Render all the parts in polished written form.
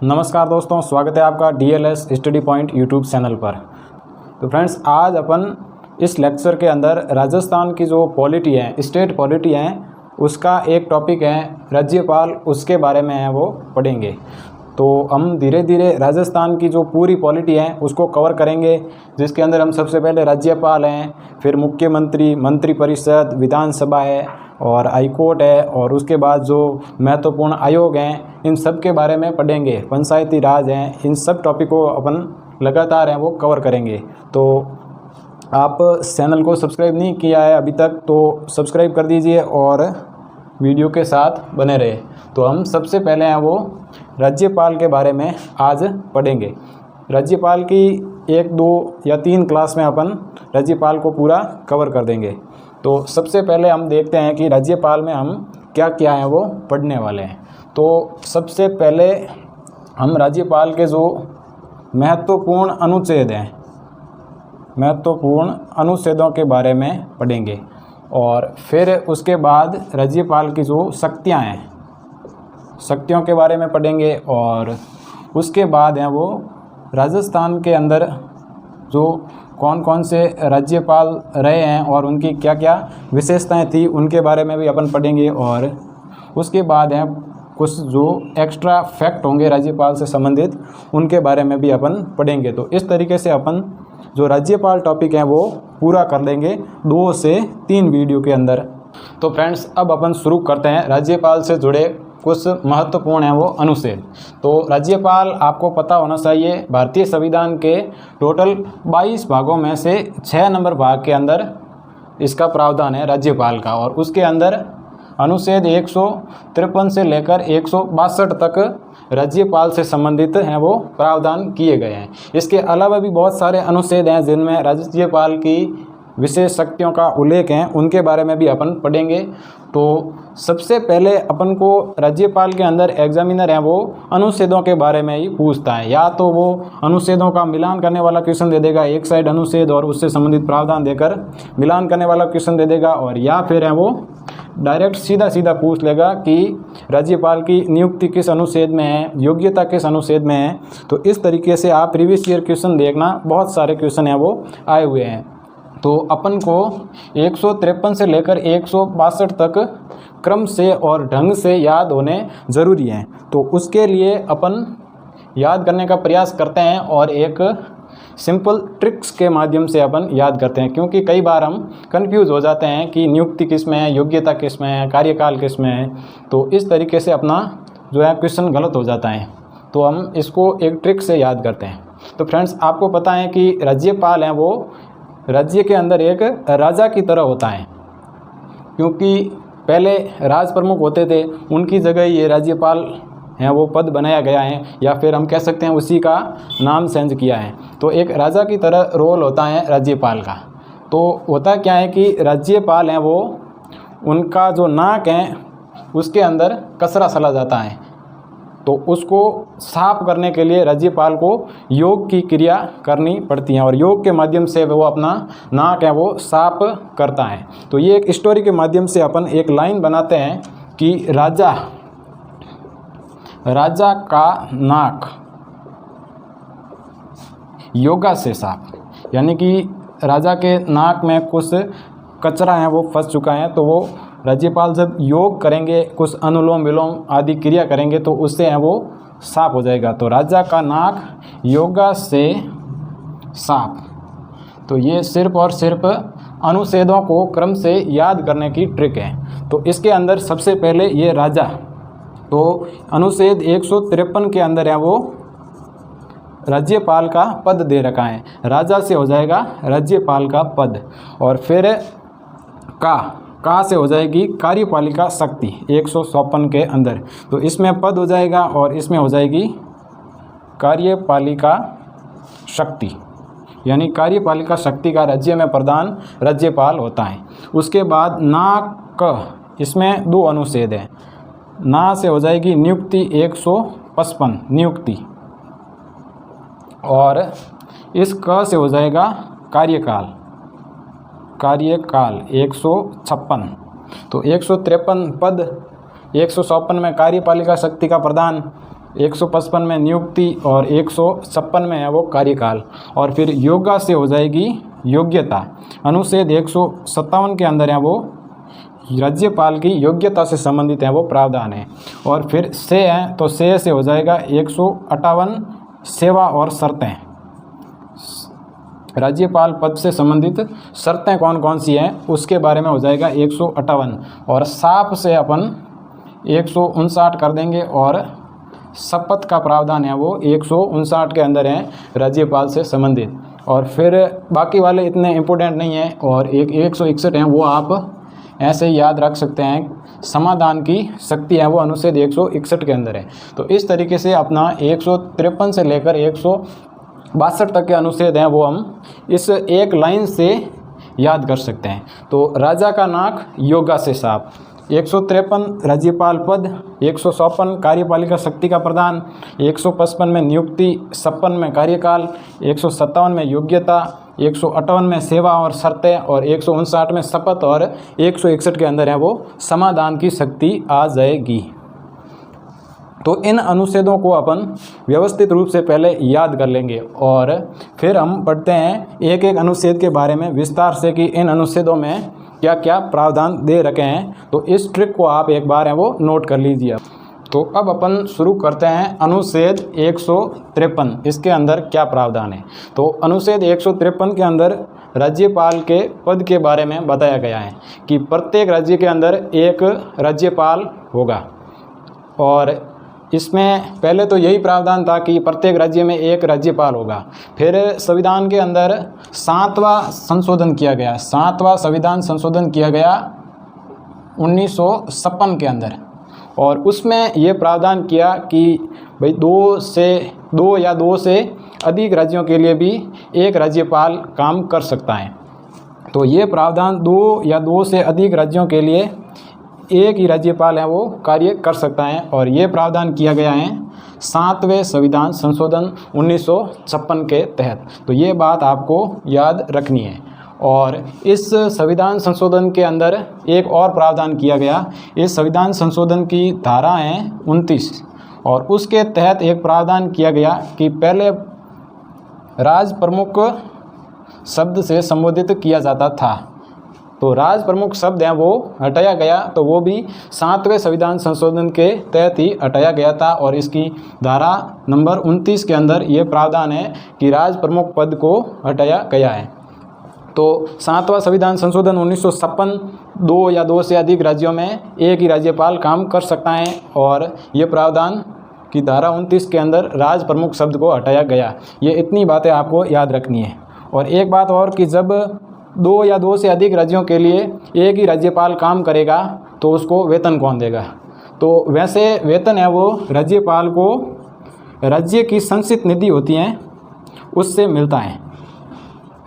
नमस्कार दोस्तों, स्वागत है आपका DLS study point YouTube channel पर। तो फ्रेंड्स, आज अपन इस लेक्चर के अंदर राजस्थान की जो पॉलिटी है, स्टेट पॉलिटी है, उसका एक टॉपिक है राज्यपाल, उसके बारे में है वो पढ़ेंगे। तो हम धीरे धीरे राजस्थान की जो पूरी पॉलिटी है उसको कवर करेंगे, जिसके अंदर हम सबसे पहले राज्यपाल हैं, फिर मुख्यमंत्री, मंत्रिपरिषद, विधानसभा है और हाईकोर्ट है, और उसके बाद जो महत्वपूर्ण आयोग हैं इन सब के बारे में पढ़ेंगे। पंचायती राज हैं, इन सब टॉपिक को अपन लगातार हैं वो कवर करेंगे। तो आप चैनल को सब्सक्राइब नहीं किया है अभी तक तो सब्सक्राइब कर दीजिए और वीडियो के साथ बने रहे। तो हम सबसे पहले हैं वो राज्यपाल के बारे में आज पढ़ेंगे। राज्यपाल की 1, 2 या 3 क्लास में अपन राज्यपाल को पूरा कवर कर देंगे। तो सबसे पहले हम देखते हैं कि राज्यपाल में हम क्या क्या है वो पढ़ने वाले हैं। तो सबसे पहले हम राज्यपाल के जो महत्वपूर्ण अनुच्छेद हैं, महत्वपूर्ण अनुच्छेदों के बारे में पढ़ेंगे, और फिर उसके बाद राज्यपाल की जो शक्तियां हैं, शक्तियों के बारे में पढ़ेंगे, और उसके बाद हैं वो राजस्थान के अंदर जो कौन कौन से राज्यपाल रहे हैं और उनकी क्या क्या विशेषताएं थी उनके बारे में भी अपन पढ़ेंगे, और उसके बाद हैं कुछ जो एक्स्ट्रा फैक्ट होंगे राज्यपाल से संबंधित उनके बारे में भी अपन पढ़ेंगे। तो इस तरीके से अपन जो राज्यपाल टॉपिक है वो पूरा कर लेंगे 2 से 3 वीडियो के अंदर। तो फ्रेंड्स, अब अपन शुरू करते हैं राज्यपाल से जुड़े कुछ महत्वपूर्ण है वो अनुच्छेद। तो राज्यपाल आपको पता होना चाहिए, भारतीय संविधान के टोटल 22 भागों में से 6 नंबर भाग के अंदर इसका प्रावधान है राज्यपाल का, और उसके अंदर अनुच्छेद 153 से लेकर 162 तक राज्यपाल से संबंधित हैं वो प्रावधान किए गए हैं। इसके अलावा भी बहुत सारे अनुच्छेद हैं जिनमें राज्यपाल की विशेष शक्तियों का उल्लेख है, उनके बारे में भी अपन पढ़ेंगे। तो सबसे पहले अपन को राज्यपाल के अंदर एग्जामिनर है वो अनुच्छेदों के बारे में ही पूछता है। या तो वो अनुच्छेदों का मिलान करने वाला क्वेश्चन दे देगा, एक साइड अनुच्छेद और उससे संबंधित प्रावधान देकर मिलान करने वाला क्वेश्चन दे देगा, और या फिर है वो डायरेक्ट सीधा सीधा पूछ लेगा कि राज्यपाल की नियुक्ति किस अनुच्छेद में है, योग्यता किस अनुच्छेद में है। तो इस तरीके से आप प्रीवियस ईयर क्वेश्चन देखना, बहुत सारे क्वेश्चन हैं वो आए हुए हैं। तो अपन को 153 से लेकर 162 तक क्रम से और ढंग से याद होने ज़रूरी हैं। तो उसके लिए अपन याद करने का प्रयास करते हैं और एक सिंपल ट्रिक्स के माध्यम से अपन याद करते हैं, क्योंकि कई बार हम कंफ्यूज हो जाते हैं कि नियुक्ति किस में है, योग्यता किस में है, कार्यकाल किस में है। तो इस तरीके से अपना जो है क्वेश्चन गलत हो जाता है। तो हम इसको एक ट्रिक से याद करते हैं। तो फ्रेंड्स, आपको पता है कि राज्यपाल हैं वो राज्य के अंदर एक राजा की तरह होता है, क्योंकि पहले राज प्रमुख होते थे, उनकी जगह ये राज्यपाल हैं वो पद बनाया गया है, या फिर हम कह सकते हैं उसी का नाम चेंज किया है। तो एक राजा की तरह रोल होता है राज्यपाल का। तो होता क्या है कि राज्यपाल हैं वो, उनका जो नाक है उसके अंदर कचरा चला जाता है, तो उसको साफ करने के लिए राज्यपाल को योग की क्रिया करनी पड़ती है, और योग के माध्यम से वो अपना नाक है वो साफ करता है। तो ये एक स्टोरी के माध्यम से अपन एक लाइन बनाते हैं कि राजा का नाक योगा से साफ, यानी कि राजा के नाक में कुछ कचरा है वो फंस चुका है, तो वो राज्यपाल जब योग करेंगे, कुछ अनुलोम विलोम आदि क्रिया करेंगे, तो उससे है वो साफ हो जाएगा। तो राजा का नाक योगा से साफ। तो ये सिर्फ और सिर्फ अनुच्छेदों को क्रम से याद करने की ट्रिक है। तो इसके अंदर सबसे पहले ये राजा, तो अनुच्छेद 153 के अंदर है वो राज्यपाल का पद दे रखा है, राजा से हो जाएगा राज्यपाल का पद, और फिर का से हो जाएगी कार्यपालिका शक्ति 154 के अंदर। तो इसमें पद हो जाएगा और इसमें हो जाएगी कार्यपालिका शक्ति, यानी कार्यपालिका शक्ति का राज्य में प्रधान राज्यपाल होता है। उसके बाद ना इसमें 2 अनुच्छेद हैं। ना से हो जाएगी नियुक्ति 155 नियुक्ति, और इस क से हो जाएगा कार्यकाल 156। तो 153 पद 156 में कार्यपालिका शक्ति का प्रदान 155 में नियुक्ति और 156 में है वो कार्यकाल। और फिर योग्य से हो जाएगी योग्यता। अनुच्छेद 157 के अंदर है वो राज्यपाल की योग्यता से संबंधित है वो प्रावधान है। और फिर से है तो से हो जाएगा 158 सेवा और शर्तें। राज्यपाल पद से संबंधित शर्तें कौन कौन सी हैं उसके बारे में हो जाएगा 158। और साप से अपन 159 कर देंगे और शपथ का प्रावधान है वो 159 के अंदर है राज्यपाल से संबंधित। और फिर बाकी वाले इतने इम्पोर्टेंट नहीं हैं और 161 हैं वो आप ऐसे ही याद रख सकते हैं। समाधान की शक्ति है वो अनुच्छेद 161 के अंदर है। तो इस तरीके से अपना 153 से लेकर 162 तक के अनुच्छेद हैं वो हम इस एक लाइन से याद कर सकते हैं। तो राजा का नाक योगा से साफ, 153 राज्यपाल पद, 156 कार्यपालिका शक्ति का प्रदान, 155 में नियुक्ति, 56 में कार्यकाल, 157 में योग्यता, 158 में सेवा और शर्तें और 159 में शपथ और 161 के अंदर है वो समाधान की शक्ति आ जाएगी। तो इन अनुच्छेदों को अपन व्यवस्थित रूप से पहले याद कर लेंगे और फिर हम पढ़ते हैं एक एक अनुच्छेद के बारे में विस्तार से कि इन अनुच्छेदों में क्या क्या प्रावधान दे रखे हैं। तो इस ट्रिक को आप एक बार है वो नोट कर लीजिए। तो अब अपन शुरू करते हैं अनुच्छेद 153, इसके अंदर क्या प्रावधान है। तो अनुच्छेद 153 के अंदर राज्यपाल के पद के बारे में बताया गया है कि प्रत्येक राज्य के अंदर एक राज्यपाल होगा। और इसमें पहले तो यही प्रावधान था कि प्रत्येक राज्य में एक राज्यपाल होगा। फिर संविधान के अंदर 7वां संशोधन किया गया, 7वां संविधान संशोधन किया गया 1956 के अंदर। और उसमें ये प्रावधान किया कि भाई दो या दो से अधिक राज्यों के लिए भी एक राज्यपाल काम कर सकता है। तो ये प्रावधान 2 या 2 से अधिक राज्यों के लिए एक ही राज्यपाल है वो कार्य कर सकता है। और ये प्रावधान किया गया है 7वें संविधान संशोधन 1956 के तहत। तो ये बात आपको याद रखनी है। और इस संविधान संशोधन के अंदर एक और प्रावधान किया गया। इस संविधान संशोधन की धारा है 29 और उसके तहत एक प्रावधान किया गया कि पहले राज प्रमुख शब्द से संबोधित किया जाता था। तो राज प्रमुख शब्द है वो हटाया गया। तो वो भी 7वें संविधान संशोधन के तहत ही हटाया गया था। और इसकी धारा नंबर 29 के अंदर ये प्रावधान है कि राज प्रमुख पद को हटाया गया है। तो 7वां संविधान संशोधन 1956 2 या 2 से अधिक राज्यों में एक ही राज्यपाल काम कर सकता है। और ये प्रावधान की धारा 29 के अंदर राज प्रमुख शब्द को हटाया गया। ये इतनी बातें आपको याद रखनी है। और एक बात और कि जब 2 या 2 से अधिक राज्यों के लिए एक ही राज्यपाल काम करेगा तो उसको वेतन कौन देगा। तो वैसे वेतन है वो राज्यपाल को राज्य की संचित निधि होती हैं उससे मिलता है।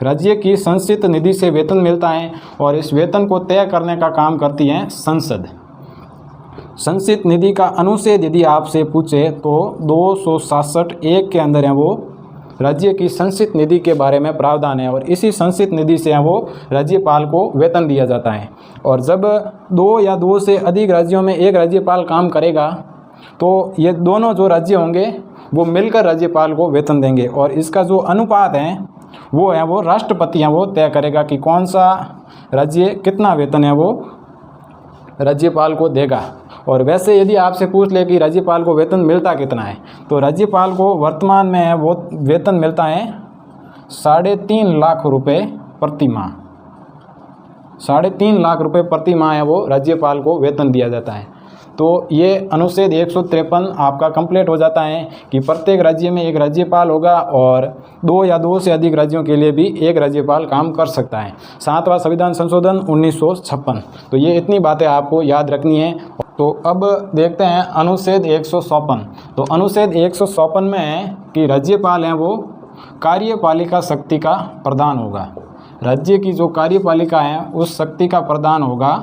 राज्य की संचित निधि से वेतन मिलता है और इस वेतन को तय करने का काम करती है संसद। संचित निधि का अनुच्छेद यदि आपसे पूछे तो 267(1) के अंदर है वो राज्य की संचित निधि के बारे में प्रावधान है। और इसी संचित निधि से है वो राज्यपाल को वेतन दिया जाता है। और जब 2 या 2 से अधिक राज्यों में एक राज्यपाल काम करेगा तो ये दोनों जो राज्य होंगे वो मिलकर राज्यपाल को वेतन देंगे। और इसका जो अनुपात है वो राष्ट्रपति हैं वो तय करेगा कि कौन सा राज्य कितना वेतन है वो राज्यपाल को देगा। और वैसे यदि आपसे पूछ ले कि राज्यपाल को वेतन मिलता कितना है तो राज्यपाल को वर्तमान में है वो वेतन मिलता है 3.5 लाख रुपए प्रति माह। 3.5 लाख रुपए प्रति माह है वो राज्यपाल को वेतन दिया जाता है। तो ये अनुच्छेद 153 आपका कंप्लीट हो जाता है कि प्रत्येक राज्य में एक राज्यपाल होगा और 2 या 2 से अधिक राज्यों के लिए भी एक राज्यपाल काम कर सकता है। 7वां संविधान संशोधन 1956। तो ये इतनी बातें आपको याद रखनी है। तो अब देखते हैं अनुच्छेद 154। तो अनुच्छेद 154 में है कि राज्यपाल हैं वो कार्यपालिका शक्ति का प्रधान होगा। राज्य की जो कार्यपालिका है उस शक्ति का प्रधान होगा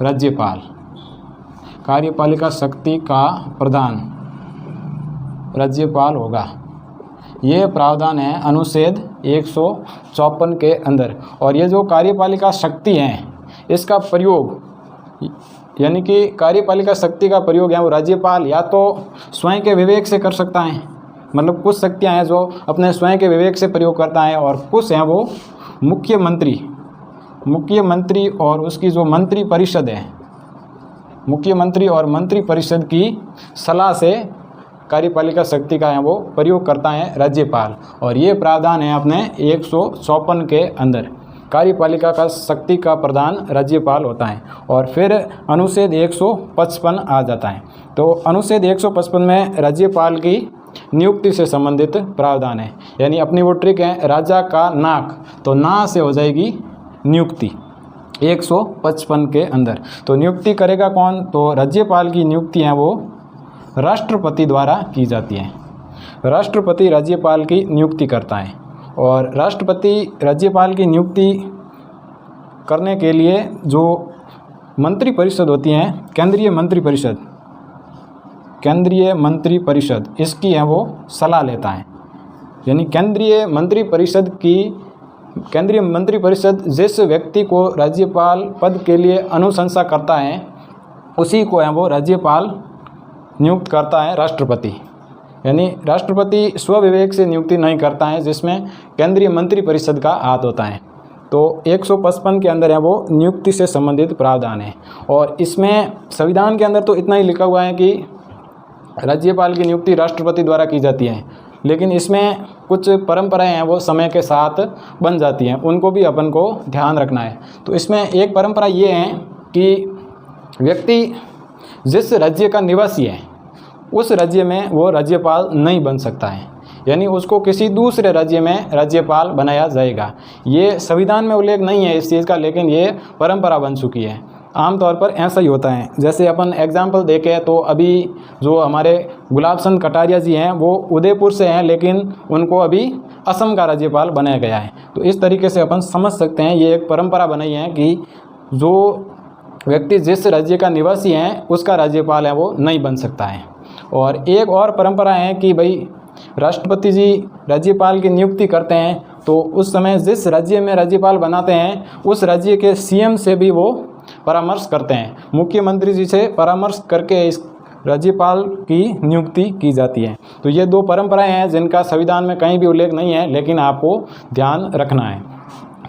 राज्यपाल। कार्यपालिका शक्ति का प्रधान राज्यपाल होगा। ये प्रावधान है अनुच्छेद 154 के अंदर। और ये जो कार्यपालिका शक्ति है इसका प्रयोग यानी कि कार्यपालिका शक्ति का प्रयोग है वो राज्यपाल या तो स्वयं के विवेक से कर सकता है, मतलब कुछ शक्तियाँ हैं जो अपने स्वयं के विवेक से प्रयोग करता है, और कुछ हैं वो मुख्यमंत्री और उसकी जो मंत्री परिषद है, मुख्यमंत्री और मंत्री परिषद की सलाह से कार्यपालिका शक्ति का है वो प्रयोग करता है राज्यपाल। और ये प्रावधान है अपने 154 के अंदर, कार्यपालिका का शक्ति का प्रधान राज्यपाल होता है। और फिर अनुच्छेद 155 आ जाता है। तो अनुच्छेद 155 में राज्यपाल की नियुक्ति से संबंधित प्रावधान है, यानी अपनी वो ट्रिक है राजा का नाक, तो ना से हो जाएगी नियुक्ति 155 के अंदर। तो नियुक्ति करेगा कौन, तो राज्यपाल की नियुक्ति है वो राष्ट्रपति द्वारा की जाती है। राष्ट्रपति राज्यपाल की नियुक्ति करता है, और राष्ट्रपति राज्यपाल की नियुक्ति करने के लिए जो मंत्री परिषद होती हैं, केंद्रीय मंत्री परिषद इसकी है वो सलाह लेता है। यानी केंद्रीय मंत्री परिषद जिस व्यक्ति को राज्यपाल पद के लिए अनुशंसा करता है उसी को है वो राज्यपाल नियुक्त करता है राष्ट्रपति। यानी राष्ट्रपति स्वविवेक से नियुक्ति नहीं करता है, जिसमें केंद्रीय मंत्री परिषद का हाथ होता है। तो 155 के अंदर है वो नियुक्ति से संबंधित प्रावधान है। और इसमें संविधान के अंदर तो इतना ही लिखा हुआ है कि राज्यपाल की नियुक्ति राष्ट्रपति द्वारा की जाती है, लेकिन इसमें कुछ परंपराएं हैं वो समय के साथ बन जाती हैं, उनको भी अपन को ध्यान रखना है। तो इसमें एक परंपरा ये है कि व्यक्ति जिस राज्य का निवासी है उस राज्य में वो राज्यपाल नहीं बन सकता है, यानी उसको किसी दूसरे राज्य में राज्यपाल बनाया जाएगा। ये संविधान में उल्लेख नहीं है इस चीज़ का, लेकिन ये परंपरा बन चुकी है। आमतौर पर ऐसा ही होता है। जैसे अपन एग्जाम्पल देखें तो अभी जो हमारे गुलाब चंद कटारिया जी हैं वो उदयपुर से हैं, लेकिन उनको अभी असम का राज्यपाल बनाया गया है। तो इस तरीके से अपन समझ सकते हैं ये एक परंपरा बनाई है कि जो व्यक्ति जिस राज्य का निवासी है उसका राज्यपाल है वो नहीं बन सकता है। और एक और परंपरा है कि भाई राष्ट्रपति जी राज्यपाल की नियुक्ति करते हैं तो उस समय जिस राज्य में राज्यपाल बनाते हैं उस राज्य के सीएम से भी वो परामर्श करते हैं, मुख्यमंत्री जी से परामर्श करके इस राज्यपाल की नियुक्ति की जाती है। तो ये दो परंपराएं हैं जिनका संविधान में कहीं भी उल्लेख नहीं है, लेकिन आपको ध्यान रखना है।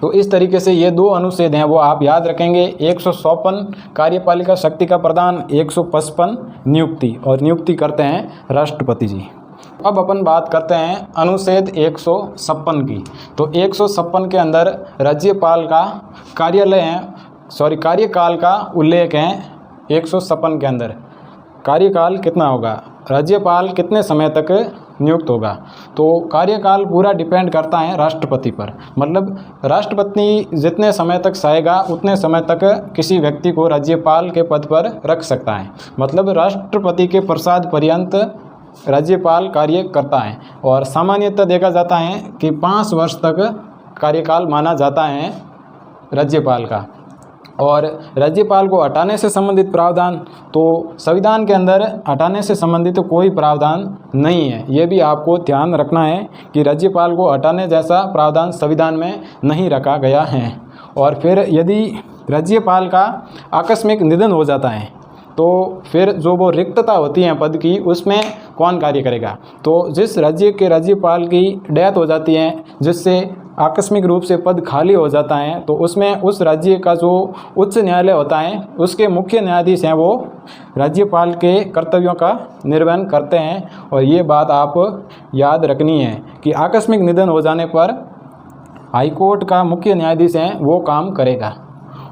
तो इस तरीके से ये दो अनुच्छेद हैं वो आप याद रखेंगे। 154 कार्यपालिका शक्ति का प्रदान, 155 नियुक्ति, और नियुक्ति करते हैं राष्ट्रपति जी। अब अपन बात करते हैं अनुच्छेद 156 की। तो 156 के अंदर राज्यपाल का कार्यकाल का उल्लेख है। 156 के अंदर कार्यकाल कितना होगा, राज्यपाल कितने समय तक नियुक्त होगा। तो कार्यकाल पूरा डिपेंड करता है राष्ट्रपति पर, मतलब राष्ट्रपति जितने समय तक चाहेगा उतने समय तक किसी व्यक्ति को राज्यपाल के पद पर रख सकता है। मतलब राष्ट्रपति के प्रसाद पर्यंत राज्यपाल कार्य करता है। और सामान्यतः देखा जाता है कि 5 वर्ष तक कार्यकाल माना जाता है राज्यपाल का। और राज्यपाल को हटाने से संबंधित प्रावधान, तो संविधान के अंदर हटाने से संबंधित कोई प्रावधान नहीं है। ये भी आपको ध्यान रखना है कि राज्यपाल को हटाने जैसा प्रावधान संविधान में नहीं रखा गया है। और फिर यदि राज्यपाल का आकस्मिक निधन हो जाता है तो फिर जो वो रिक्तता होती है पद की, उसमें कौन कार्य करेगा। तो जिस राज्य के राज्यपाल की डेथ हो जाती है, जिससे आकस्मिक रूप से पद खाली हो जाता है, तो उसमें उस राज्य का जो उच्च न्यायालय होता है उसके मुख्य न्यायाधीश हैं वो राज्यपाल के कर्तव्यों का निर्वहन करते हैं। और ये बात आप याद रखनी है कि आकस्मिक निधन हो जाने पर हाईकोर्ट का मुख्य न्यायाधीश हैं वो काम करेगा।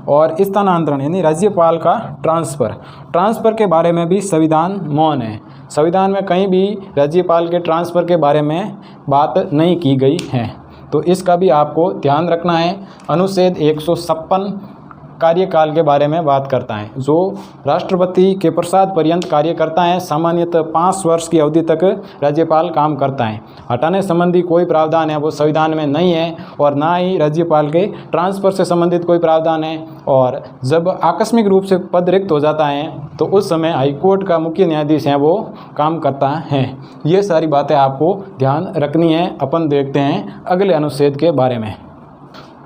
और स्थानांतरण यानी राज्यपाल का ट्रांसफ़र के बारे में भी संविधान मौन है। संविधान में कहीं भी राज्यपाल के ट्रांसफ़र के बारे में बात नहीं की गई है, तो इसका भी आपको ध्यान रखना है। अनुच्छेद 156 कार्यकाल के बारे में बात करता है, जो राष्ट्रपति के प्रसाद पर्यंत कार्य करता है। सामान्यतः 5 वर्ष की अवधि तक राज्यपाल काम करता है। हटाने संबंधी कोई प्रावधान है वो संविधान में नहीं है, और ना ही राज्यपाल के ट्रांसफ़र से संबंधित कोई प्रावधान है। और जब आकस्मिक रूप से पद रिक्त हो जाता है तो उस समय हाईकोर्ट का मुख्य न्यायाधीश है वो काम करता है। ये सारी बातें आपको ध्यान रखनी है। अपन देखते हैं अगले अनुच्छेद के बारे में।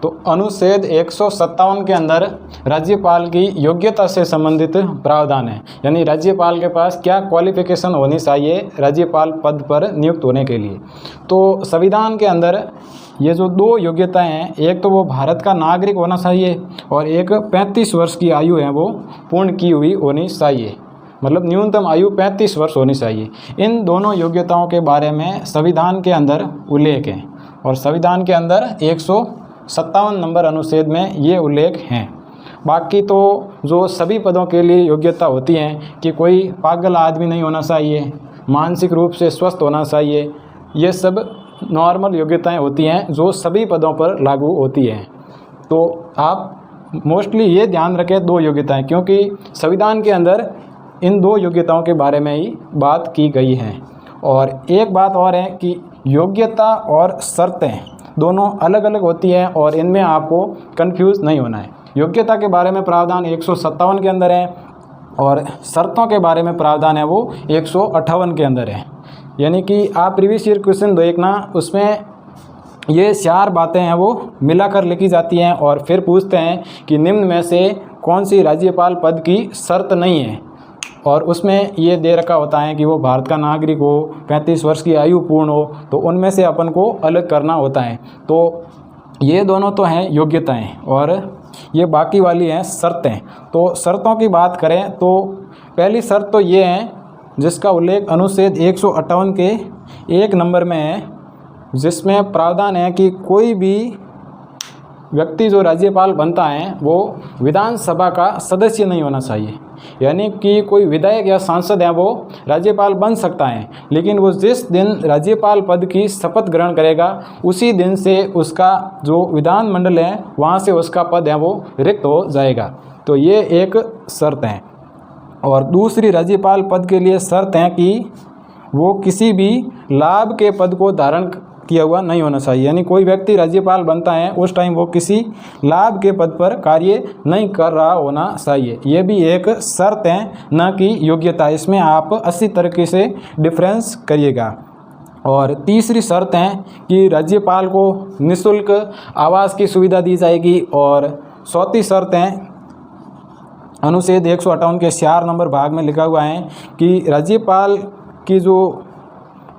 तो अनुच्छेद 157 के अंदर राज्यपाल की योग्यता से संबंधित प्रावधान है, यानी राज्यपाल के पास क्या क्वालिफिकेशन होनी चाहिए राज्यपाल पद पर नियुक्त होने के लिए। तो संविधान के अंदर ये जो 2 योग्यताएं हैं, एक तो वो भारत का नागरिक होना चाहिए और एक 35 वर्ष की आयु है वो पूर्ण की हुई होनी चाहिए, मतलब न्यूनतम आयु 35 वर्ष होनी चाहिए। इन दोनों योग्यताओं के बारे में संविधान के अंदर उल्लेख है और संविधान के अंदर 157 नंबर अनुच्छेद में ये उल्लेख हैं। बाकी तो जो सभी पदों के लिए योग्यता होती हैं कि कोई पागल आदमी नहीं होना चाहिए, मानसिक रूप से स्वस्थ होना चाहिए, ये सब नॉर्मल योग्यताएं होती हैं जो सभी पदों पर लागू होती हैं। तो आप मोस्टली ये ध्यान रखें 2 योग्यताएं, क्योंकि संविधान के अंदर इन 2 योग्यताओं के बारे में ही बात की गई है। और एक बात और है कि योग्यता और शर्तें दोनों अलग अलग होती हैं और इनमें आपको कंफ्यूज नहीं होना है। योग्यता के बारे में प्रावधान 157 के अंदर है और शर्तों के बारे में प्रावधान है वो 158 के अंदर है। यानी कि आप प्रीवियस ईयर क्वेश्चन देखना, उसमें ये 4 बातें हैं वो मिलाकर लिखी जाती हैं और फिर पूछते हैं कि निम्न में से कौन सी राज्यपाल पद की शर्त नहीं है, और उसमें ये दे रखा होता है कि वो भारत का नागरिक हो, 35 वर्ष की आयु पूर्ण हो, तो उनमें से अपन को अलग करना होता है। तो ये दोनों तो हैं योग्यताएं और ये बाकी वाली हैं शर्तें। तो शर्तों की बात करें तो पहली शर्त तो ये है जिसका उल्लेख अनुच्छेद 158 के 1 नंबर में है, जिसमें प्रावधान है कि कोई भी व्यक्ति जो राज्यपाल बनता है वो विधानसभा का सदस्य नहीं होना चाहिए। यानी कि कोई विधायक या सांसद है वो राज्यपाल बन सकता है, लेकिन वो जिस दिन राज्यपाल पद की शपथ ग्रहण करेगा उसी दिन से उसका जो विधानमंडल है वहाँ से उसका पद है वो रिक्त हो जाएगा। तो ये एक शर्त है। और दूसरी राज्यपाल पद के लिए शर्त है कि वो किसी भी लाभ के पद को धारण किया हुआ नहीं होना चाहिए। यानी कोई व्यक्ति राज्यपाल बनता है उस टाइम वो किसी लाभ के पद पर कार्य नहीं कर रहा होना चाहिए। ये भी एक शर्त है, न कि योग्यता। इसमें आप अच्छी तरीके से डिफरेंस करिएगा। और तीसरी शर्त है कि राज्यपाल को निःशुल्क आवास की सुविधा दी जाएगी। और चौथी शर्त है अनुच्छेद 158 के 4 नंबर भाग में लिखा हुआ है कि राज्यपाल की जो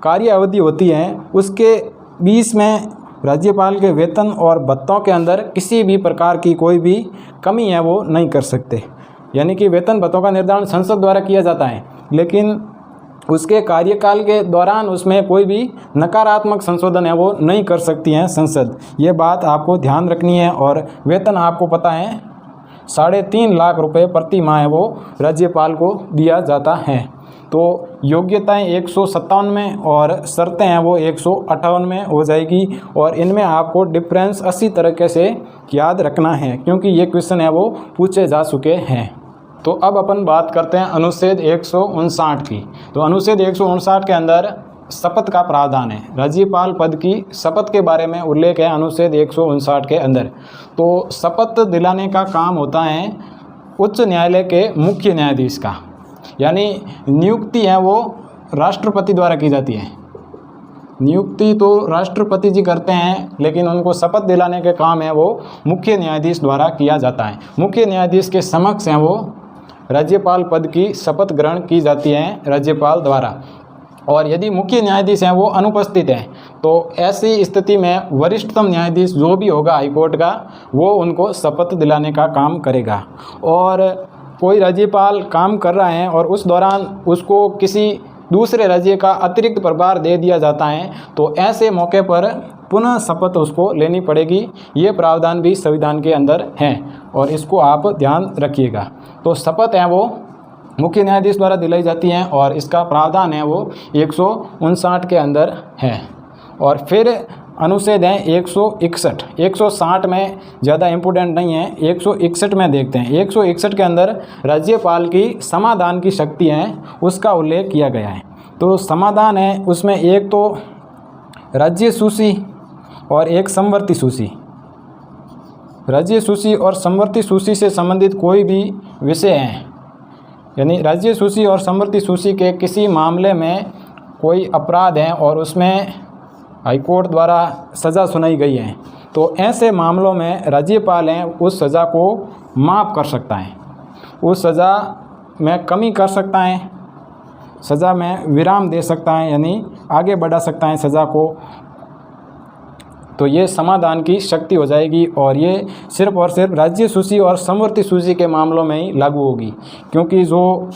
कार्य अवधि होती है उसके बीच में राज्यपाल के वेतन और भत्तों के अंदर किसी भी प्रकार की कोई भी कमी है वो नहीं कर सकते। यानी कि वेतन भत्तों का निर्धारण संसद द्वारा किया जाता है, लेकिन उसके कार्यकाल के दौरान उसमें कोई भी नकारात्मक संशोधन है वो नहीं कर सकती हैं संसद। ये बात आपको ध्यान रखनी है। और वेतन आपको पता है 3.5 लाख रुपए प्रति माह है वो राज्यपाल को दिया जाता है। तो योग्यताएं 157 में और शर्तें हैं वो 158 में हो जाएगी। और इनमें आपको डिफरेंस अच्छी तरीके से याद रखना है, क्योंकि ये क्वेश्चन है वो पूछे जा चुके हैं। तो अब अपन बात करते हैं अनुच्छेद 159 की। तो अनुच्छेद 159 के अंदर शपथ का प्रावधान है। राज्यपाल पद की शपथ के बारे में उल्लेख है अनुच्छेद 159 के अंदर। तो शपथ दिलाने का काम होता है उच्च न्यायालय के मुख्य न्यायाधीश का। यानी नियुक्ति है वो राष्ट्रपति द्वारा की जाती है। नियुक्ति तो राष्ट्रपति जी करते हैं, लेकिन उनको शपथ दिलाने के काम है वो मुख्य न्यायाधीश द्वारा किया जाता है। मुख्य न्यायाधीश के समक्ष हैं वो राज्यपाल पद की शपथ ग्रहण की जाती है राज्यपाल द्वारा। और यदि मुख्य न्यायाधीश हैं वो अनुपस्थित हैं तो ऐसी स्थिति में वरिष्ठतम न्यायाधीश जो भी होगा हाईकोर्ट का वो उनको शपथ दिलाने का काम करेगा। और कोई राज्यपाल काम कर रहा है और उस दौरान उसको किसी दूसरे राज्य का अतिरिक्त प्रभार दे दिया जाता है तो ऐसे मौके पर पुनः शपथ उसको लेनी पड़ेगी। ये प्रावधान भी संविधान के अंदर हैं और इसको आप ध्यान रखिएगा। तो शपथ है वो मुख्य न्यायाधीश द्वारा दिलाई जाती हैं और इसका प्रावधान है वो 159 के अंदर है। और फिर अनुच्छेद है 161। 160 में ज़्यादा इम्पोर्टेंट नहीं है, 161 में देखते हैं। 161 के अंदर राज्यपाल की समाधान की शक्ति है उसका उल्लेख किया गया है। तो समाधान है उसमें एक तो राज्य सूची और एक समवर्ती सूची। राज्य सूची और समवर्ती सूची से संबंधित कोई भी विषय हैं, यानी राज्य सूची और समवर्ती सूची के किसी मामले में कोई अपराध है और उसमें हाईकोर्ट द्वारा सज़ा सुनाई गई है तो ऐसे मामलों में राज्यपाल हैं उस सज़ा को माफ़ कर सकता है, उस सज़ा में कमी कर सकता है, सज़ा में विराम दे सकता है, यानी आगे बढ़ा सकता है सज़ा को। तो ये समाधान की शक्ति हो जाएगी और ये सिर्फ और सिर्फ राज्य सूची और समवर्ती सूची के मामलों में ही लागू होगी, क्योंकि जो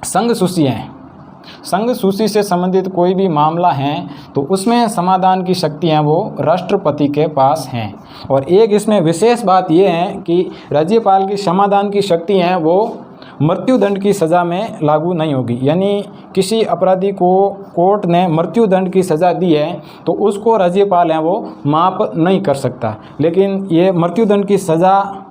संघ सूची हैं, संघ सूची से संबंधित कोई भी मामला है तो उसमें समाधान की शक्ति हैं वो राष्ट्रपति के पास हैं। और एक इसमें विशेष बात ये है कि राज्यपाल की समाधान की शक्ति हैं वो मृत्युदंड की सज़ा में लागू नहीं होगी, यानी किसी अपराधी को कोर्ट ने मृत्युदंड की सज़ा दी है तो उसको राज्यपाल हैं वो माफ़ नहीं कर सकता, लेकिन ये मृत्युदंड की सज़ा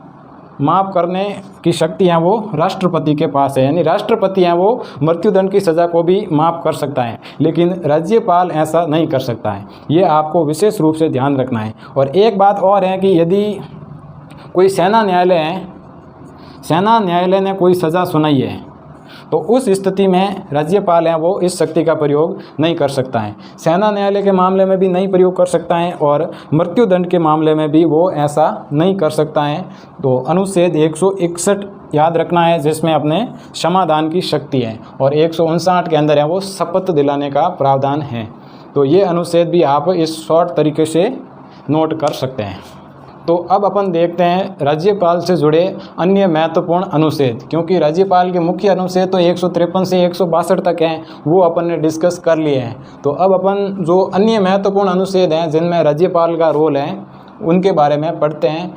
माफ़ करने की शक्ति है वो राष्ट्रपति के पास है, यानी राष्ट्रपति हैं वो मृत्युदंड की सज़ा को भी माफ़ कर सकता है, लेकिन राज्यपाल ऐसा नहीं कर सकता है। ये आपको विशेष रूप से ध्यान रखना है। और एक बात और है कि यदि कोई सेना न्यायालय है, सेना न्यायालय ने कोई सज़ा सुनाई है तो उस स्थिति में राज्यपाल है वो इस शक्ति का प्रयोग नहीं कर सकता है। सेना न्यायालय के मामले में भी नहीं प्रयोग कर सकता है और मृत्युदंड के मामले में भी वो ऐसा नहीं कर सकता है। तो अनुच्छेद 161 याद रखना है जिसमें अपने समाधान की शक्ति है, और 159 के अंदर है वो शपथ दिलाने का प्रावधान है। तो ये अनुच्छेद भी आप इस शॉर्ट तरीके से नोट कर सकते हैं। तो अब अपन देखते हैं राज्यपाल से जुड़े अन्य महत्वपूर्ण अनुच्छेद, क्योंकि राज्यपाल के मुख्य अनुच्छेद तो 153 से 162 तक हैं, वो अपन ने डिस्कस कर लिए हैं। तो अब अपन जो अन्य महत्वपूर्ण अनुच्छेद हैं जिनमें राज्यपाल का रोल है उनके बारे में पढ़ते हैं।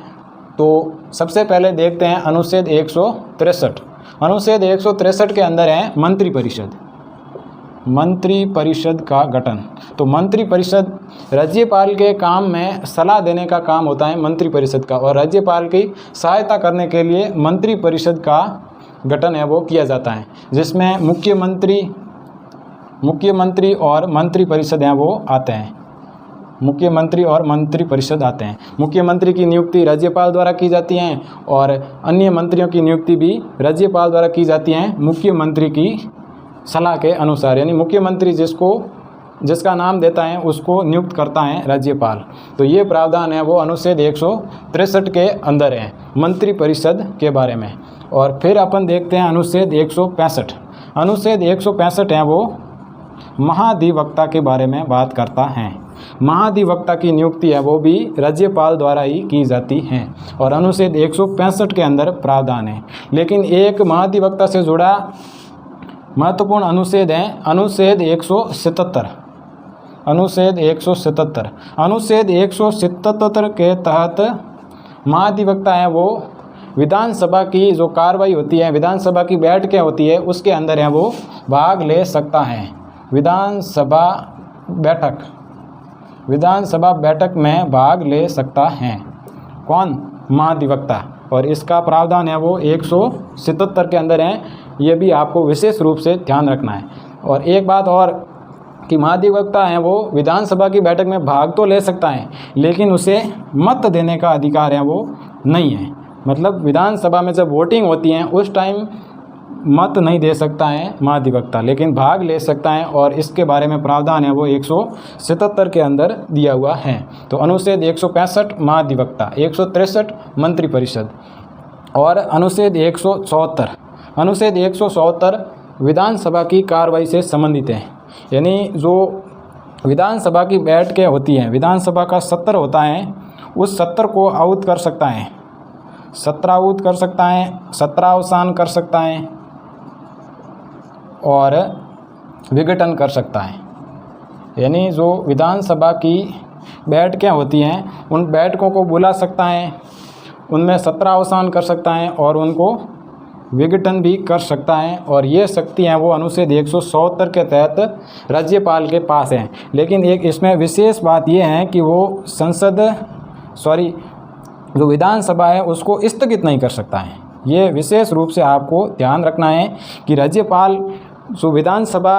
तो सबसे पहले देखते हैं अनुच्छेद 163। अनुच्छेद 163 के अंदर है मंत्रिपरिषद, मंत्रिपरिषद का गठन। तो मंत्रिपरिषद राज्यपाल के काम में सलाह देने का काम होता है मंत्रिपरिषद का, और राज्यपाल की सहायता करने के लिए मंत्रिपरिषद का गठन है वो किया जाता है, जिसमें मुख्यमंत्री और मंत्रिपरिषद हैं वो आते हैं, मुख्यमंत्री और मंत्रिपरिषद आते हैं। मुख्यमंत्री की नियुक्ति राज्यपाल द्वारा की जाती है और अन्य मंत्रियों की नियुक्ति भी राज्यपाल द्वारा की जाती है मुख्यमंत्री की सलाह के अनुसार, यानी मुख्यमंत्री जिसका नाम देता है उसको नियुक्त करता है राज्यपाल। तो ये प्रावधान है वो अनुच्छेद 163 के अंदर है मंत्रिपरिषद के बारे में। और फिर अपन देखते हैं अनुच्छेद 165। अनुच्छेद 165 है वो महाधिवक्ता के बारे में बात करता है। महाधिवक्ता की नियुक्ति है वो भी राज्यपाल द्वारा ही की जाती है और अनुच्छेद 165 के अंदर प्रावधान है। लेकिन एक महाधिवक्ता से जुड़ा महत्वपूर्ण अनुच्छेद है अनुच्छेद 177। अनुच्छेद 177, अनुच्छेद 177 के तहत महाधिवक्ता है वो विधानसभा की जो कार्रवाई होती है, विधानसभा की बैठकें होती है, उसके अंदर है वो भाग ले सकता है। विधानसभा बैठक में भाग ले सकता है कौन? महाधिवक्ता। और इसका प्रावधान है वो 177 के अंदर है। ये भी आपको विशेष रूप से ध्यान रखना है। और एक बात और कि महाधिवक्ता है वो विधानसभा की बैठक में भाग तो ले सकता है, लेकिन उसे मत देने का अधिकार है वो नहीं है। मतलब विधानसभा में जब वोटिंग होती है उस टाइम मत नहीं दे सकता है महाधिवक्ता, लेकिन भाग ले सकता है, और इसके बारे में प्रावधान है वो 177 के अंदर दिया हुआ है। तो अनुच्छेद 165 महाधिवक्ता, 163 मंत्रिपरिषद और अनुच्छेद 174। अनुच्छेद 174 विधानसभा की कार्रवाई से संबंधित है, यानी जो विधानसभा की बैठकें होती हैं, विधानसभा का सत्र होता है, उस सत्र को आहूत कर सकता है, सत्राहूत कर सकता है, सत्रावसान कर सकता है और विघटन कर सकता है। यानी जो विधानसभा की बैठकें होती हैं उन बैठकों को बुला सकता है, उनमें सत्रावसान कर सकता है और उनको विघटन भी कर सकता है। और ये शक्तियाँ वो अनुच्छेद 177 के तहत राज्यपाल के पास हैं। लेकिन एक इसमें विशेष बात ये है कि वो जो विधानसभा है उसको स्थगित नहीं कर सकता है। ये विशेष रूप से आपको ध्यान रखना है कि राज्यपाल जो विधानसभा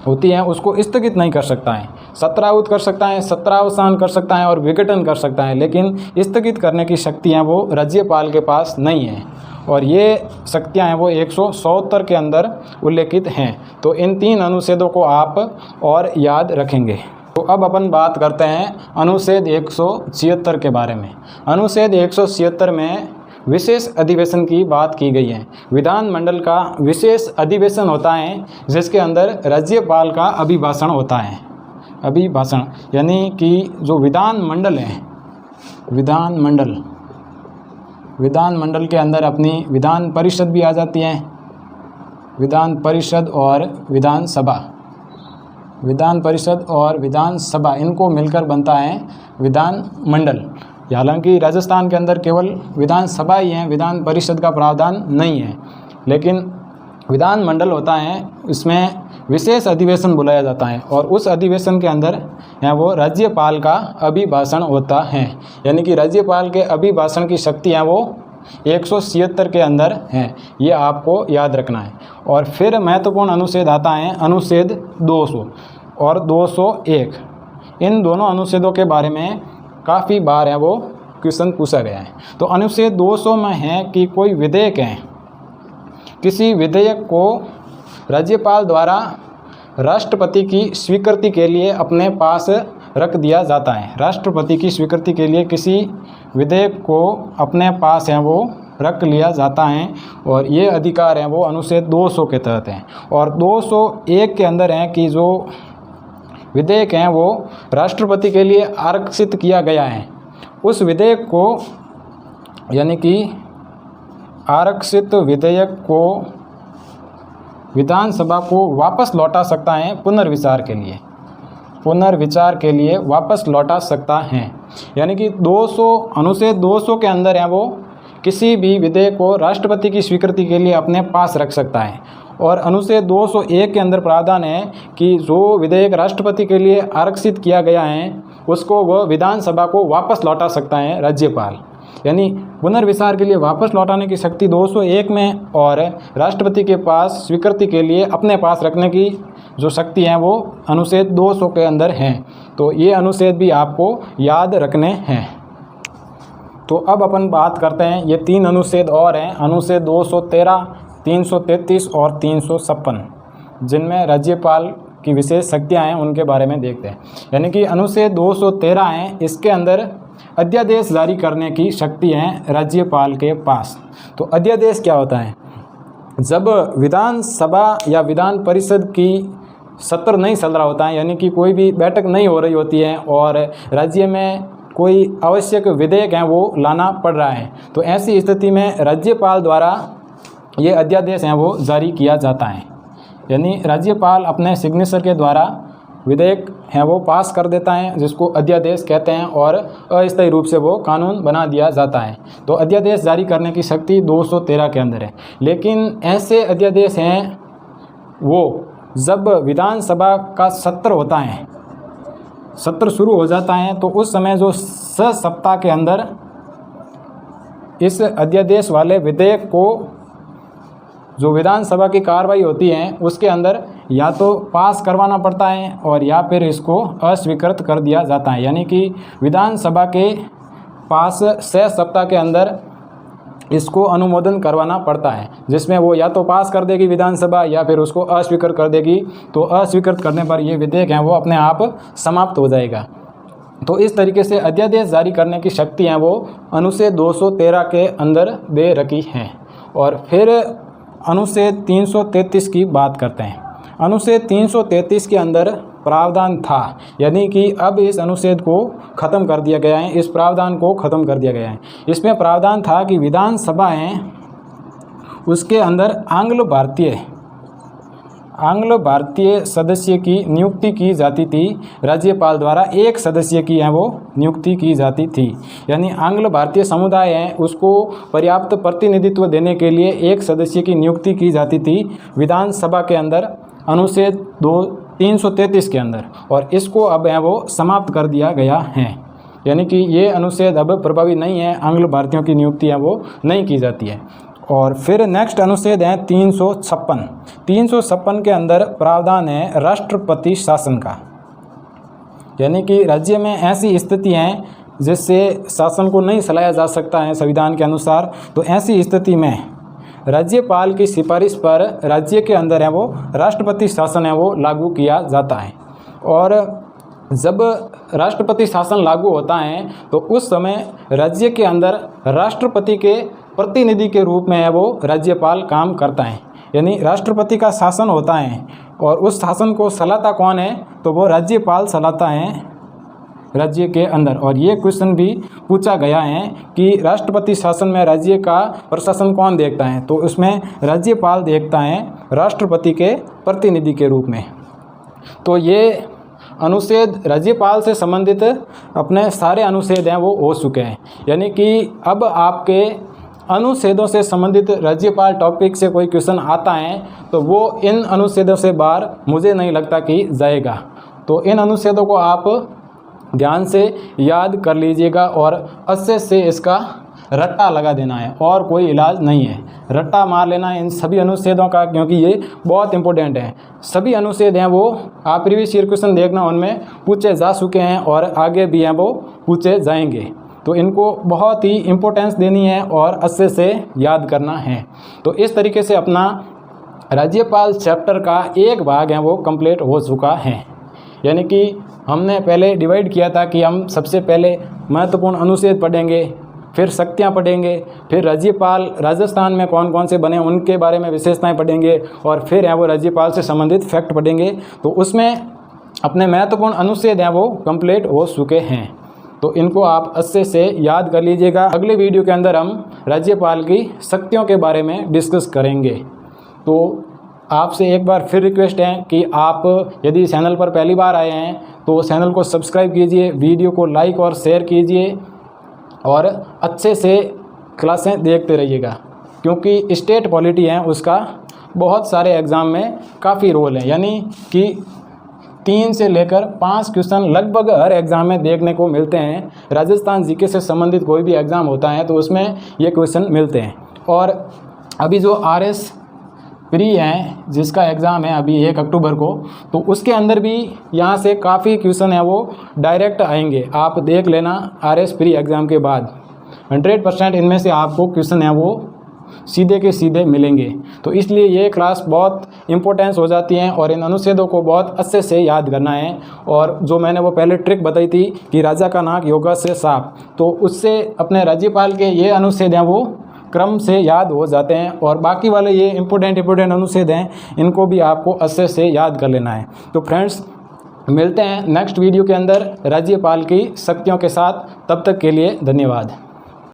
होती है उसको स्थगित नहीं कर सकता है, सत्राहूत कर सकता है, सत्रावसान कर सकता है और विघटन कर सकता है, लेकिन स्थगित करने की शक्तियाँ वो राज्यपाल के पास नहीं है। और ये शक्तियाँ हैं वो 177 के अंदर उल्लेखित हैं। तो इन 3 अनुच्छेदों को आप और याद रखेंगे। तो अब अपन बात करते हैं अनुच्छेद 176 के बारे में। अनुच्छेद 176 में विशेष अधिवेशन की बात की गई है। विधानमंडल का विशेष अधिवेशन होता है जिसके अंदर राज्यपाल का अभिभाषण होता है। अभिभाषण यानी कि जो विधानमंडल है, विधानमंडल के अंदर अपनी विधान परिषद भी आ जाती है, विधान परिषद और विधानसभा, विधान परिषद और विधानसभा इनको मिलकर बनता है विधानमंडल। हालांकि राजस्थान के अंदर केवल विधानसभा ही है, विधान परिषद का प्रावधान नहीं है, लेकिन विधानमंडल होता है, इसमें विशेष अधिवेशन बुलाया जाता है और उस अधिवेशन के अंदर है वो राज्यपाल का अभिभाषण होता है। यानी कि राज्यपाल के अभिभाषण की शक्ति है वो 176 के अंदर है, ये आपको याद रखना है। और फिर महत्वपूर्ण अनुच्छेद आता है अनुच्छेद 200 और 201। इन दोनों अनुच्छेदों के बारे में काफ़ी बार है वो क्वेश्चन पूछा गया है। तो अनुच्छेद 200 में है कि कोई विधेयक है, किसी विधेयक को राज्यपाल द्वारा राष्ट्रपति की स्वीकृति के लिए अपने पास रख दिया जाता है। राष्ट्रपति की स्वीकृति के लिए किसी विधेयक को अपने पास है वो रख लिया जाता है और ये अधिकार है वो अनुच्छेद 200 के तहत है। और 201 के अंदर है कि जो विधेयक हैं वो राष्ट्रपति के लिए आरक्षित किया गया है, उस विधेयक को यानी कि आरक्षित विधेयक को विधानसभा को वापस लौटा सकता है पुनर्विचार के लिए वापस लौटा सकता है। यानी कि 200 अनुच्छेद 200 के अंदर है वो किसी भी विधेयक को राष्ट्रपति की स्वीकृति के लिए अपने पास रख सकता है। और अनुच्छेद 201 के अंदर प्रावधान है कि जो विधेयक राष्ट्रपति के लिए आरक्षित किया गया है उसको वह विधानसभा को वापस लौटा सकता है राज्यपाल। यानी पुनर्विचार के लिए वापस लौटाने की शक्ति 201 में और राष्ट्रपति के पास स्वीकृति के लिए अपने पास रखने की जो शक्ति है वो अनुच्छेद 200 के अंदर है। तो ये अनुच्छेद भी आपको याद रखने हैं। तो अब अपन बात करते हैं, ये 3 अनुच्छेद और हैं, अनुच्छेद 213, 333 और 356, जिनमें राज्यपाल की विशेष शक्तियाँ हैं उनके बारे में देखते हैं। यानी कि अनुच्छेद 213 है, इसके अंदर अध्यादेश जारी करने की शक्ति है राज्यपाल के पास। तो अध्यादेश क्या होता है? जब विधानसभा या विधान परिषद की सत्र नहीं चल रहा होता है, यानी कि कोई भी बैठक नहीं हो रही होती है और राज्य में कोई आवश्यक विधेयक है वो लाना पड़ रहा है, तो ऐसी स्थिति में राज्यपाल द्वारा ये अध्यादेश है वो जारी किया जाता है। यानी राज्यपाल अपने सिग्नेचर के द्वारा विधेयक है वो पास कर देता है, जिसको अध्यादेश कहते हैं, और अस्थायी रूप से वो कानून बना दिया जाता है। तो अध्यादेश जारी करने की शक्ति 213 के अंदर है। लेकिन ऐसे अध्यादेश हैं वो जब विधानसभा का सत्र होता है, सत्र शुरू हो जाता है, तो उस समय जो 6 सप्ताह के अंदर इस अध्यादेश वाले विधेयक को जो विधानसभा की कार्रवाई होती है उसके अंदर या तो पास करवाना पड़ता है और या फिर इसको अस्वीकृत कर दिया जाता है। यानी कि विधानसभा के पास 6 सप्ताह के अंदर इसको अनुमोदन करवाना पड़ता है, जिसमें वो या तो पास कर देगी विधानसभा या फिर उसको अस्वीकृत कर देगी। तो अस्वीकृत करने पर ये विधेयक है वो अपने आप समाप्त हो जाएगा। तो इस तरीके से अध्यादेश जारी करने की शक्ति है वो अनुच्छेद 213 के अंदर दे रखी है। और फिर अनुच्छेद 333 की बात करते हैं। अनुच्छेद 333 के अंदर प्रावधान था, यानी कि अब इस अनुच्छेद को ख़त्म कर दिया गया है, इस प्रावधान को ख़त्म कर दिया गया है। इसमें प्रावधान था कि विधानसभाएं उसके अंदर आंग्ल भारतीय सदस्य की नियुक्ति की जाती थी, राज्यपाल द्वारा 1 सदस्य की है वो नियुक्ति की जाती थी। यानी आंग्ल भारतीय समुदाय है उसको पर्याप्त प्रतिनिधित्व देने के लिए 1 सदस्य की नियुक्ति की जाती थी विधानसभा के अंदर अनुच्छेद 333 के अंदर, और इसको अब है वो समाप्त कर दिया गया है। यानी कि ये अनुच्छेद अब प्रभावी नहीं है, आंग्ल भारतीयों की नियुक्ति है वो नहीं की जाती है। और फिर नेक्स्ट अनुच्छेद है 356। 356 के अंदर प्रावधान है राष्ट्रपति शासन का। यानी कि राज्य में ऐसी स्थिति है जिससे शासन को नहीं चलाया जा सकता है संविधान के अनुसार, तो ऐसी स्थिति में राज्यपाल की सिफारिश पर राज्य के अंदर है वो राष्ट्रपति शासन है वो लागू किया जाता है। और जब राष्ट्रपति शासन लागू होता है तो उस समय राज्य के अंदर राष्ट्रपति के प्रतिनिधि के रूप में वो राज्यपाल काम करता है। यानी राष्ट्रपति का शासन होता है और उस शासन को चलाता कौन है, तो वो राज्यपाल चलाता है राज्य के अंदर। और ये क्वेश्चन भी पूछा गया है कि राष्ट्रपति शासन में राज्य का प्रशासन कौन देखता है, तो उसमें राज्यपाल देखता है राष्ट्रपति के प्रतिनिधि के रूप में। तो ये अनुच्छेद राज्यपाल से संबंधित अपने सारे अनुच्छेद हैं वो हो चुके हैं। यानी कि अब आपके अनुच्छेदों से संबंधित राज्यपाल टॉपिक से कोई क्वेश्चन आता है तो वो इन अनुच्छेदों से बाहर मुझे नहीं लगता कि जाएगा। तो इन अनुच्छेदों को आप ध्यान से याद कर लीजिएगा और अच्छे से इसका रट्टा लगा देना है, और कोई इलाज नहीं है। रट्टा मार लेना है इन सभी अनुच्छेदों का, क्योंकि ये बहुत इंपॉर्टेंट है। सभी अनुच्छेद हैं वो आप प्रीवियस ईयर क्वेश्चन देखना, उनमें पूछे जा चुके हैं और आगे भी हैं वो पूछे जाएंगे। तो इनको बहुत ही इम्पोर्टेंस देनी है और अच्छे से याद करना है। तो इस तरीके से अपना राज्यपाल चैप्टर का एक भाग है वो कंप्लीट हो चुका है। यानी कि हमने पहले डिवाइड किया था कि हम सबसे पहले महत्वपूर्ण अनुच्छेद पढ़ेंगे, फिर शक्तियाँ पढ़ेंगे, फिर राज्यपाल राजस्थान में कौन कौन से बने उनके बारे में विशेषताएं पढ़ेंगे, और फिर है वो राज्यपाल से संबंधित फैक्ट पढ़ेंगे। तो उसमें अपने महत्वपूर्ण अनुच्छेद हैं वो कंप्लीट हो चुके हैं। तो इनको आप अच्छे से याद कर लीजिएगा। अगले वीडियो के अंदर हम राज्यपाल की शक्तियों के बारे में डिस्कस करेंगे। तो आपसे एक बार फिर रिक्वेस्ट है कि आप यदि चैनल पर पहली बार आए हैं तो चैनल को सब्सक्राइब कीजिए, वीडियो को लाइक और शेयर कीजिए और अच्छे से क्लासें देखते रहिएगा, क्योंकि स्टेट पॉलिटी है उसका बहुत सारे एग्ज़ाम में काफ़ी रोल है। यानी कि 3 से लेकर 5 क्वेश्चन लगभग हर एग्ज़ाम में देखने को मिलते हैं। राजस्थान जीके से संबंधित कोई भी एग्ज़ाम होता है तो उसमें ये क्वेश्चन मिलते हैं। और अभी जो RS प्री हैं जिसका एग्ज़ाम है अभी 1 अक्टूबर को, तो उसके अंदर भी यहाँ से काफ़ी क्वेश्चन है वो डायरेक्ट आएंगे। आप देख लेना RS प्री एग्ज़ाम के बाद 100% इनमें से आपको क्वेश्चन है वो सीधे के सीधे मिलेंगे। तो इसलिए ये क्लास बहुत इंपॉर्टेंस हो जाती है और इन अनुच्छेदों को बहुत अच्छे से याद करना है। और जो मैंने वो पहले ट्रिक बताई थी कि राजा का नाक योगा से साफ, तो उससे अपने राज्यपाल के ये अनुच्छेद हैं वो क्रम से याद हो जाते हैं। और बाकी वाले ये इम्पोर्टेंट अनुच्छेद हैं, इनको भी आपको अच्छे से याद कर लेना है। तो फ्रेंड्स, मिलते हैं नेक्स्ट वीडियो के अंदर राज्यपाल की शक्तियों के साथ। तब तक के लिए धन्यवाद।